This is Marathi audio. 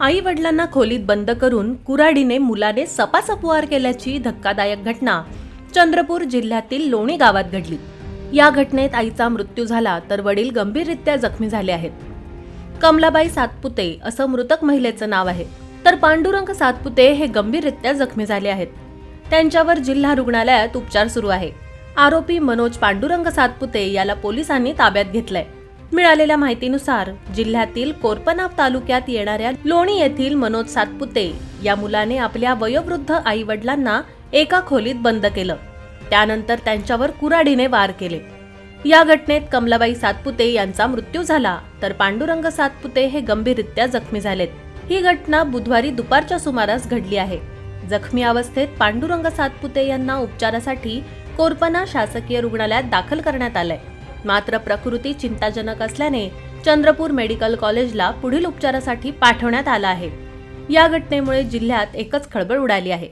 आई वडिलांना खोलीत बंद करून कुऱ्हाडीने मुलाने सपासपवार केल्याची धक्कादायक घटना चंद्रपूर जिल्ह्यातील लोणी गावात घडली। या घटनेत आईचा मृत्यू झाला तर वडील गंभीररित्या जखमी झाले आहेत। कमलाबाई सातपुते असं मृतक महिलेचं नाव आहे, तर पांडुरंग सातपुते हे गंभीररित्या जखमी झाले आहेत। त्यांच्यावर जिल्हा रुग्णालयात उपचार सुरू आहे। आरोपी मनोज पांडुरंग सातपुते याला पोलिसांनी ताब्यात घेतलंय। मिळालेल्या माहितीनुसार जिल्ह्यातील कोरपनाप तालुक्यात येणाऱ्या लोणी येथील मनोज सातपुते या मुलाने आपल्या वयोवृद्ध आई वडिलांना एका खोलीत बंद केलं। त्यानंतर त्यांच्यावर कुऱ्हाडीने वार केले। या घटनेत कमलाबाई सातपुते यांचा मृत्यू झाला तर पांडुरंग सातपुते हे गंभीररित्या जखमी झालेत। ही घटना बुधवारी दुपारच्या सुमारास घडली आहे। जखमी अवस्थेत पांडुरंग सातपुते यांना उपचारासाठी कोरपना शासकीय रुग्णालयात दाखल करण्यात आलंय। मात्र प्रकृती चिंताजनक असल्याने चंद्रपूर मेडिकल कॉलेजला पुढील उपचारासाठी पाठवण्यात आलं आहे। या घटनेमुळे जिल्ह्यात एकच खळबळ उडाली आहे।